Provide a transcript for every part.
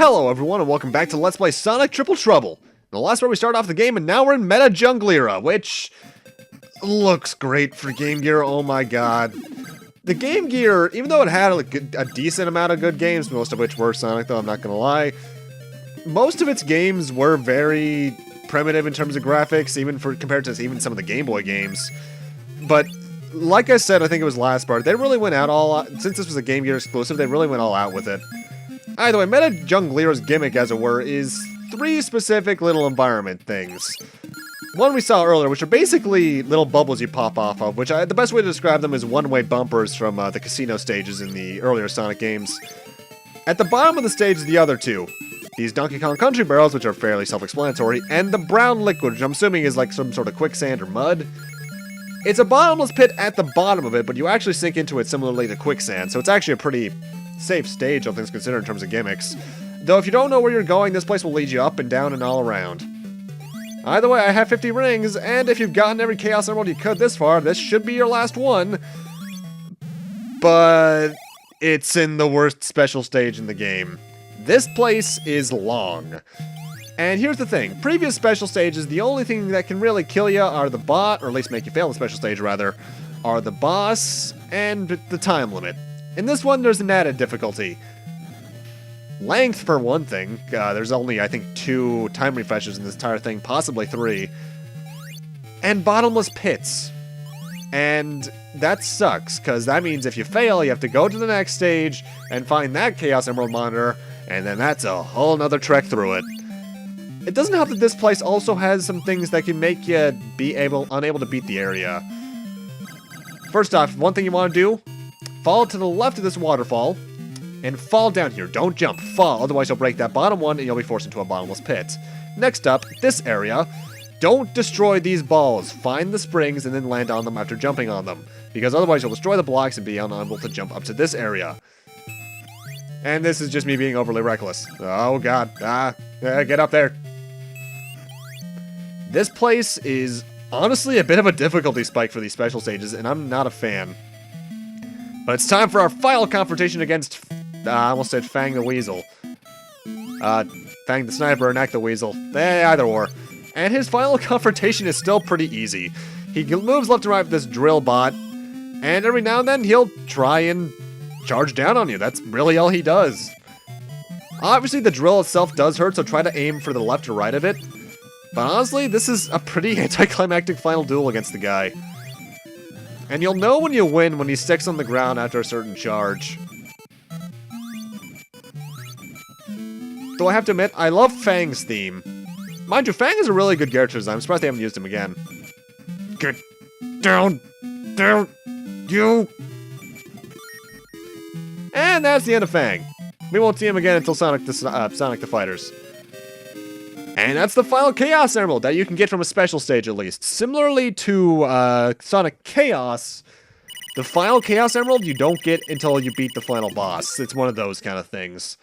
Hello everyone and welcome back to Let's Play Sonic Triple Trouble. In the last part we started off the game and now we're in Meta Junglira, which looks great for Game Gear, oh my god. The Game Gear, even though it had a decent amount of good games, most of which were Sonic though, I'm not gonna lie, most of its games were very primitive in terms of graphics, even compared to even some of the Game Boy games. But like I said, I think it was last part, they really went out all out, since this was a Game Gear exclusive, they really went all out with it. Either way, Meta Junglira's gimmick, as it were, is three specific little environment things. One we saw earlier, which are basically little bubbles you pop off of, which the best way to describe them is one-way bumpers from the casino stages in the earlier Sonic games. At the bottom of the stage is the other two. These Donkey Kong Country barrels, which are fairly self-explanatory, and the brown liquid, which I'm assuming is like some sort of quicksand or mud. It's a bottomless pit at the bottom of it, but you actually sink into it similarly to quicksand, so it's actually a pretty safe stage, all things considered, in terms of gimmicks. Though if you don't know where you're going, this place will lead you up and down and all around. Either way, I have 50 rings, and if you've gotten every Chaos Emerald you could this far, this should be your last one. But it's in the worst special stage in the game. This place is long. And here's the thing, previous special stages, the only thing that can really kill you are the bot, or at least make you fail the special stage rather, are the boss and the time limit. In this one, there's an added difficulty. Length, for one thing. There's only, I think, 2 time refreshes in this entire thing, possibly 3. And bottomless pits. And that sucks, because that means if you fail, you have to go to the next stage and find that Chaos Emerald monitor, and then that's a whole nother trek through it. It doesn't help that this place also has some things that can make you unable to beat the area. First off, one thing you want to do, fall to the left of this waterfall, and fall down here. Don't jump, fall, otherwise you'll break that bottom one and you'll be forced into a bottomless pit. Next up, this area, don't destroy these balls. Find the springs and then land on them after jumping on them, because otherwise you'll destroy the blocks and be unable to jump up to this area. And this is just me being overly reckless. Oh god, get up there. This place is honestly a bit of a difficulty spike for these special stages, and I'm not a fan. But it's time for our final confrontation against, I almost said Fang the Weasel. Fang the Sniper and Ack the Weasel. Either or. And his final confrontation is still pretty easy. He moves left and right with this drill bot, and every now and then he'll try and charge down on you. That's really all he does. Obviously the drill itself does hurt, so try to aim for the left or right of it. But honestly, this is a pretty anticlimactic final duel against the guy. And you'll know when you win when he sticks on the ground after a certain charge. Though I have to admit, I love Fang's theme. Mind you, Fang is a really good character design. I'm surprised they haven't used him again. Get down, you! And that's the end of Fang. We won't see him again until Sonic the Fighters. And that's the final Chaos Emerald that you can get from a special stage, at least. Similarly to Sonic Chaos, the final Chaos Emerald you don't get until you beat the final boss. It's one of those kind of things.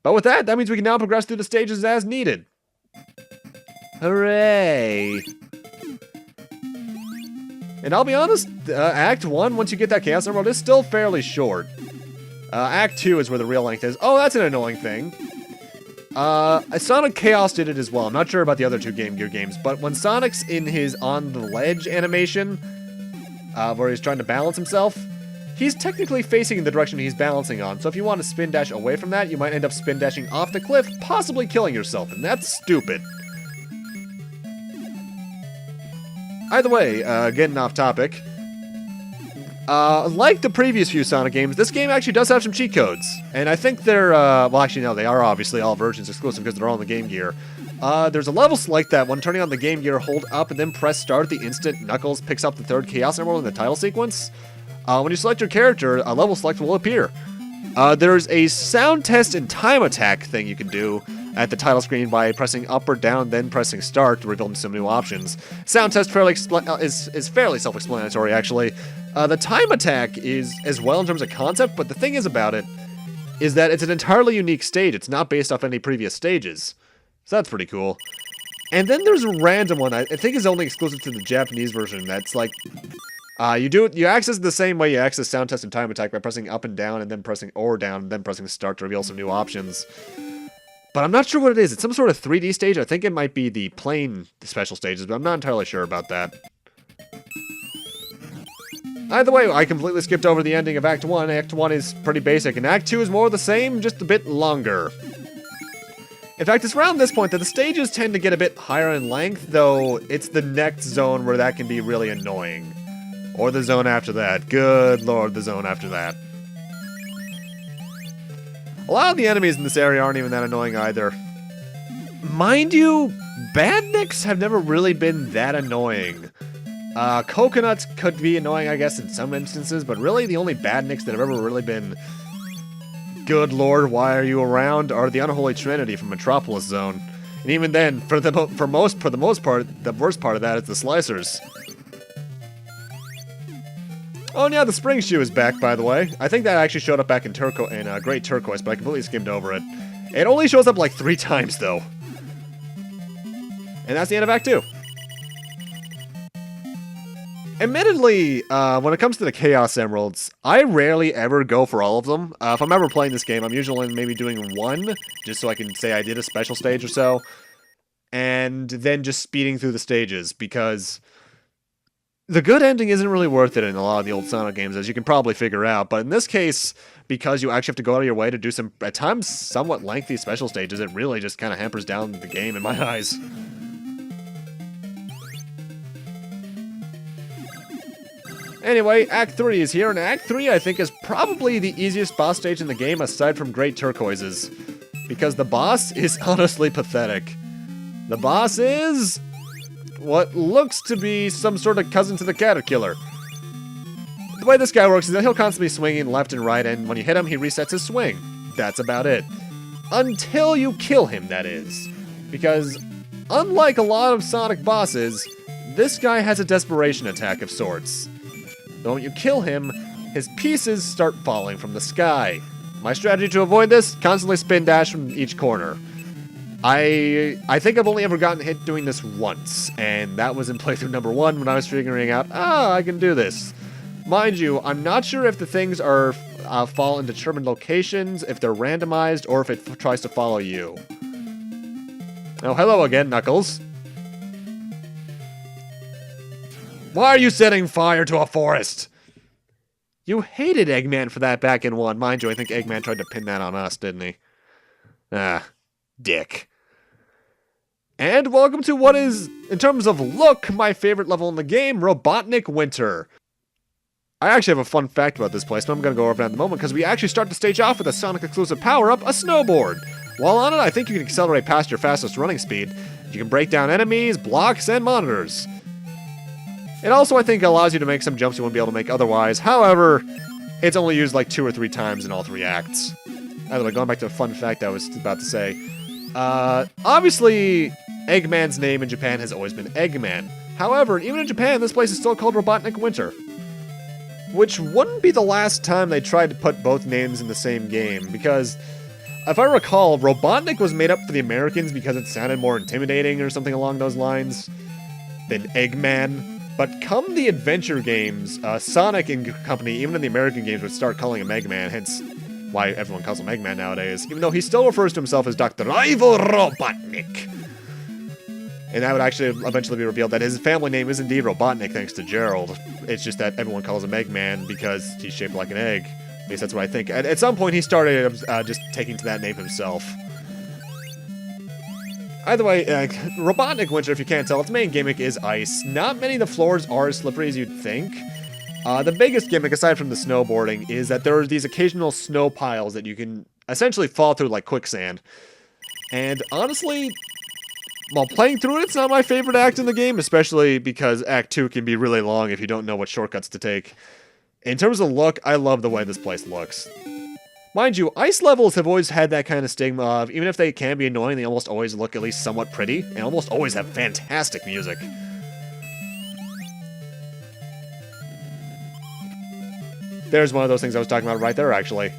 But with that means we can now progress through the stages as needed. Hooray! And I'll be honest, Act 1, once you get that Chaos Emerald, is still fairly short. Act 2 is where the real length is. Oh, that's an annoying thing. Sonic Chaos did it as well. I'm not sure about the other 2 Game Gear games, but when Sonic's in his on the ledge animation, where he's trying to balance himself, he's technically facing in the direction he's balancing on, so if you want to spin dash away from that, you might end up spin dashing off the cliff, possibly killing yourself, and that's stupid. Either way, getting off topic, like the previous few Sonic games, this game actually does have some cheat codes. And I think they're, well actually no, they are obviously all versions exclusive because they're all on the Game Gear. There's a level like that when turning on the Game Gear, hold up and then press start the instant Knuckles picks up the 3rd Chaos Emerald in the title sequence. When you select your character, a level select will appear. There's a sound test and time attack thing you can do at the title screen by pressing up or down, then pressing start to reveal some new options. Sound test is fairly self-explanatory, actually. The time attack is as well in terms of concept, but the thing is about it is that it's an entirely unique stage. It's not based off any previous stages. So that's pretty cool. And then there's a random one I think is only exclusive to the Japanese version that's like You access it the same way you access sound test and time attack by pressing up and down and then pressing or down and then pressing start to reveal some new options. But I'm not sure what it is. It's some sort of 3D stage. I think it might be the plain special stages, but I'm not entirely sure about that. Either way, I completely skipped over the ending of Act 1. Act 1 is pretty basic, and Act 2 is more of the same, just a bit longer. In fact, it's around this point that the stages tend to get a bit higher in length, though it's the next zone where that can be really annoying. Or the zone after that. Good lord, the zone after that. A lot of the enemies in this area aren't even that annoying either. Mind you, badniks have never really been that annoying. Coconuts could be annoying, I guess, in some instances, but really the only badniks that have ever really been good lord, why are you around, are the Unholy Trinity from Metropolis Zone. And even then, for the most part, the worst part of that is the slicers. Oh, and yeah, the spring shoe is back, by the way. I think that actually showed up back in Great Turquoise, but I completely skimmed over it. It only shows up like 3 times, though. And that's the end of Act 2. Admittedly, when it comes to the Chaos Emeralds, I rarely ever go for all of them. If I'm ever playing this game, I'm usually maybe doing one, just so I can say I did a special stage or so, and then just speeding through the stages, because the good ending isn't really worth it in a lot of the old Sonic games, as you can probably figure out, but in this case, because you actually have to go out of your way to do some, at times, somewhat lengthy special stages, it really just kind of hampers down the game in my eyes. Anyway, Act 3 is here, and Act 3 I think is probably the easiest boss stage in the game aside from Great Turquoises. Because the boss is honestly pathetic. The boss is what looks to be some sort of cousin to the Caterkiller. The way this guy works is that he'll constantly be swinging left and right, and when you hit him, he resets his swing. That's about it. Until you kill him, that is. Because, unlike a lot of Sonic bosses, this guy has a desperation attack of sorts. The moment you kill him, his pieces start falling from the sky. My strategy to avoid this? Constantly spin dash from each corner. I think I've only ever gotten hit doing this once, and that was in playthrough number 1 when I was figuring out, I can do this. Mind you, I'm not sure if the things are fall in determined locations, if they're randomized, or if it tries to follow you. Oh, hello again, Knuckles. Why are you setting fire to a forest? You hated Eggman for that back in 1. Mind you, I think Eggman tried to pin that on us, didn't he? Ah, dick. And welcome to what is, in terms of look, my favorite level in the game, Robotnik Winter. I actually have a fun fact about this place, but I'm going to go over that in a moment, because we actually start the stage off with a Sonic-exclusive power-up, a snowboard. While on it, I think you can accelerate past your fastest running speed. You can break down enemies, blocks, and monitors. It also, I think, allows you to make some jumps you wouldn't be able to make otherwise. However, it's only used like 2 or 3 times in all 3 acts. By the way, going back to a fun fact I was about to say. Obviously, Eggman's name in Japan has always been Eggman. However, even in Japan, this place is still called Robotnik Winter. Which wouldn't be the last time they tried to put both names in the same game, because if I recall, Robotnik was made up for the Americans because it sounded more intimidating or something along those lines than Eggman. But come the adventure games, Sonic and company, even in the American games, would start calling him Eggman, hence why everyone calls him Eggman nowadays, even though he still refers to himself as Dr. Ivo Robotnik. And that would actually eventually be revealed that his family name is indeed Robotnik, thanks to Gerald. It's just that everyone calls him Eggman because he's shaped like an egg. At least that's what I think. At some point, he started just taking to that name himself. Either way, Robotnik Winter, if you can't tell, its main gimmick is ice. Not many of the floors are as slippery as you'd think. The biggest gimmick, aside from the snowboarding, is that there are these occasional snow piles that you can essentially fall through like quicksand. And honestly, while playing through it, it's not my favorite act in the game, especially because Act 2 can be really long if you don't know what shortcuts to take. In terms of look, I love the way this place looks. Mind you, ice levels have always had that kind of stigma of, even if they can be annoying, they almost always look at least somewhat pretty, and almost always have fantastic music. There's one of those things I was talking about right there, actually.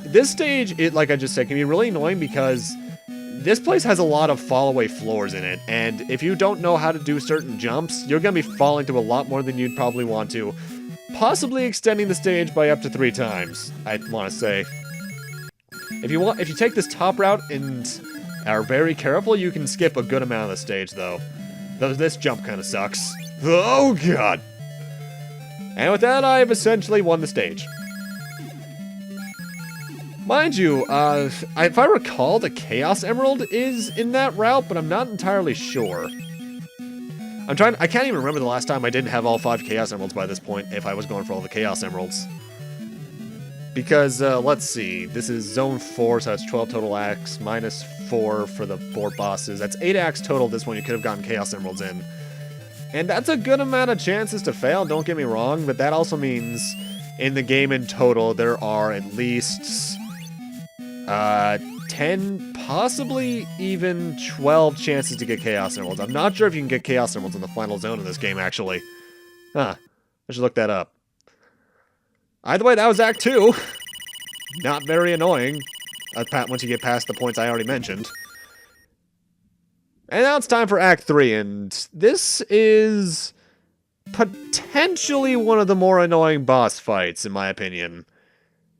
This stage, like I just said, can be really annoying because this place has a lot of fall-away floors in it, and if you don't know how to do certain jumps, you're going to be falling through a lot more than you'd probably want to. possibly extending the stage by up to 3 times, I want to say. If you take this top route and are very careful, you can skip a good amount of the stage, though. Though this jump kind of sucks. Oh, God! And with that, I have essentially won the stage. Mind you, if I recall, the Chaos Emerald is in that route, but I'm not entirely sure. I can't even remember the last time I didn't have all 5 Chaos Emeralds by this point, if I was going for all the Chaos Emeralds. Because, let's see, this is Zone 4, so that's 12 total acts, minus 4 for the 4 bosses. That's 8 acts total this one you could have gotten Chaos Emeralds in. And that's a good amount of chances to fail, don't get me wrong, but that also means in the game in total there are at least 10, possibly even 12 chances to get Chaos Emeralds. I'm not sure if you can get Chaos Emeralds in the final zone of this game, actually. Huh, I should look that up. Either way, that was Act 2. Not very annoying, once you get past the points I already mentioned. And now it's time for Act 3, and this is potentially one of the more annoying boss fights, in my opinion.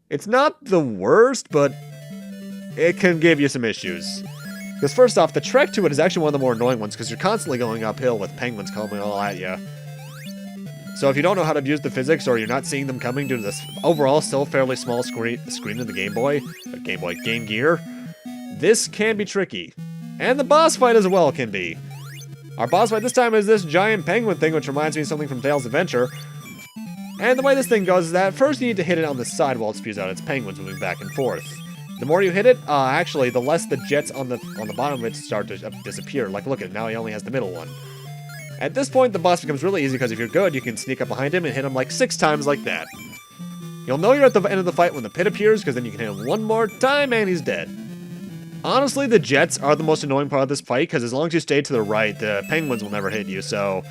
It's not the worst, but it can give you some issues. Because first off, the trek to it is actually one of the more annoying ones, because you're constantly going uphill with penguins coming all at you. So if you don't know how to use the physics, or you're not seeing them coming due to this overall still fairly small screen of the Game Gear, this can be tricky. And the boss fight as well can be. Our boss fight this time is this giant penguin thing, which reminds me of something from Tails Adventure. And the way this thing goes is that first you need to hit it on the side while it spews out its penguins moving back and forth. The more you hit it, actually, the less the jets on the bottom of it start to disappear. Like, look at it, now he only has the middle one. At this point, the boss becomes really easy because if you're good, you can sneak up behind him and hit him like 6 times like that. You'll know you're at the end of the fight when the pit appears, because then you can hit him one more time and he's dead. Honestly, the jets are the most annoying part of this fight, because as long as you stay to the right, the penguins will never hit you, so...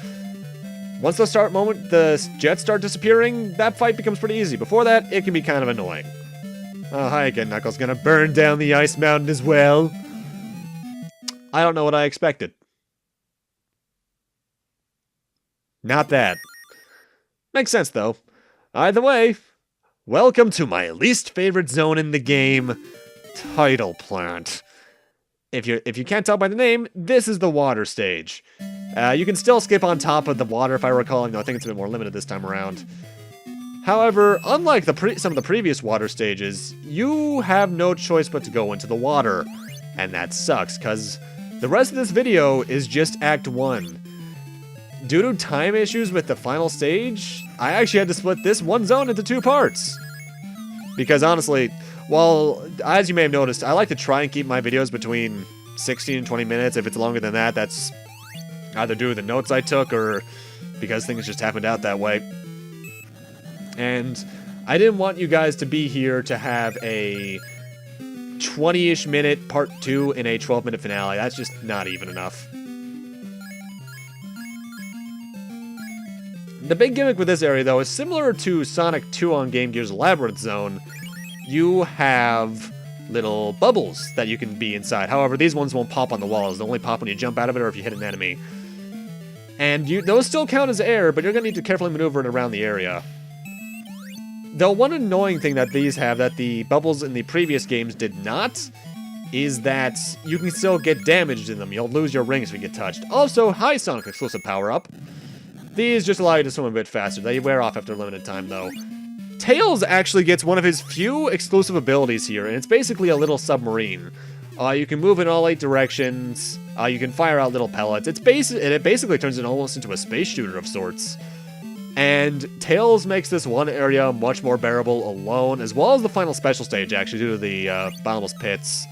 Once the jets start disappearing, that fight becomes pretty easy. Before that, it can be kind of annoying. Oh, hi again, Knuckles. Gonna burn down the ice mountain as well. I don't know what I expected. Not that. Makes sense, though. Either way, welcome to my least favorite zone in the game, Tidal Plant. If you can't tell by the name, this is the water stage. You can still skip on top of the water, if I recall. I think it's a bit more limited this time around. However, unlike some of the previous water stages, you have no choice but to go into the water. And that sucks, because the rest of this video is just Act 1. Due to time issues with the final stage, I actually had to split this one zone into 2 parts. Because honestly, well, as you may have noticed, I like to try and keep my videos between 16 and 20 minutes. If it's longer than that, that's either due to the notes I took or because things just happened out that way. And I didn't want you guys to be here to have a 20-ish minute part 2 in a 12-minute finale. That's just not even enough. The big gimmick with this area, though, is similar to Sonic 2 on Game Gear's Labyrinth Zone. You have little bubbles that you can be inside. However, these ones won't pop on the walls. They only pop when you jump out of it or if you hit an enemy. And those still count as air, but you're going to need to carefully maneuver it around the area. Though one annoying thing that these have that the bubbles in the previous games did not is that you can still get damaged in them. You'll lose your rings if you get touched. Also, hi Sonic exclusive power-up. These just allow you to swim a bit faster. They wear off after a limited time, though. Tails actually gets one of his few exclusive abilities here, and it's basically a little submarine. You can move in all 8 directions. You can fire out little pellets. It basically turns it almost into a space shooter of sorts. And Tails makes this one area much more bearable alone, as well as the final special stage, actually, due to the bottomless pits.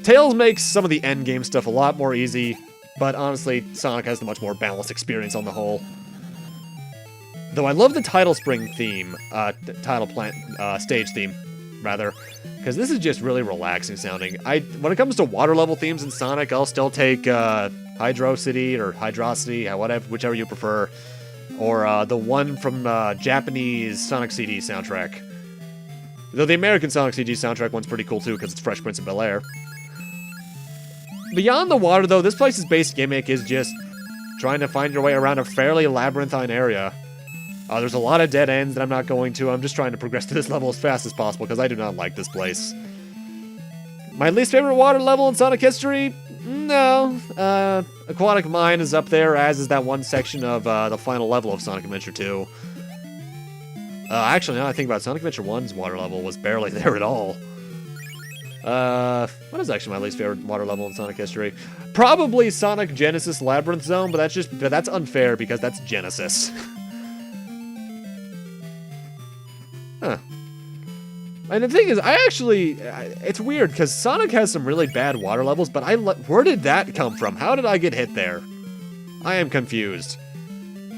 Tails makes some of the endgame stuff a lot more easy, but honestly, Sonic has the much more balanced experience on the whole. Though I love the Tidal Spring theme, Tidal Plant stage theme, rather, because this is just really relaxing sounding. When it comes to water level themes in Sonic, I'll still take Hydrocity or Hydrocity, whichever you prefer, or the one from Japanese Sonic CD soundtrack. Though the American Sonic CD soundtrack one's pretty cool too, because it's Fresh Prince of Bel-Air. Beyond the water, though, this place's base gimmick is just trying to find your way around a fairly labyrinthine area. There's a lot of dead ends that I'm not going to. I'm just trying to progress to this level as fast as possible because I do not like this place. My least favorite water level in Sonic history? No. Aquatic Mine is up there, as is that one section of the final level of Sonic Adventure 2. Actually, now I think about it, Sonic Adventure 1's water level was barely there at all. What is actually my least favorite water level in Sonic history? Probably Sonic Genesis Labyrinth Zone, but that's unfair because that's Genesis. Huh. And the thing is, it's weird because Sonic has some really bad water levels, but where did that come from? How did I get hit there? I am confused.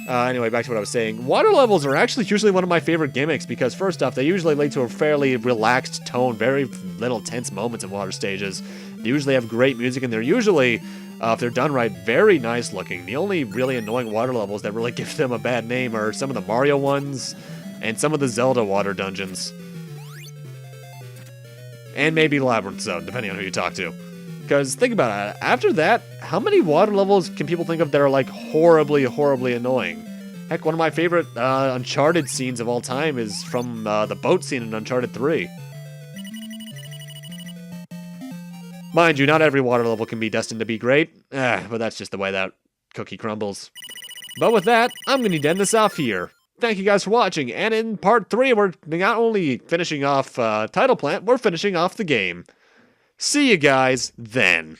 Anyway, back to what I was saying. Water levels are actually usually one of my favorite gimmicks because first off, they usually lead to a fairly relaxed tone, very little tense moments in water stages. They usually have great music, and they're usually, if they're done right, very nice looking. The only really annoying water levels that really give them a bad name are some of the Mario ones and some of the Zelda water dungeons. And maybe Labyrinth Zone, depending on who you talk to. Because think about it, after that, how many water levels can people think of that are like horribly, horribly annoying? Heck, one of my favorite Uncharted scenes of all time is from the boat scene in Uncharted 3. Mind you, not every water level can be destined to be great, but that's just the way that cookie crumbles. But with that, I'm going to end this off here. Thank you guys for watching, and in part 3, we're not only finishing off Title Plant, we're finishing off the game. See you guys then.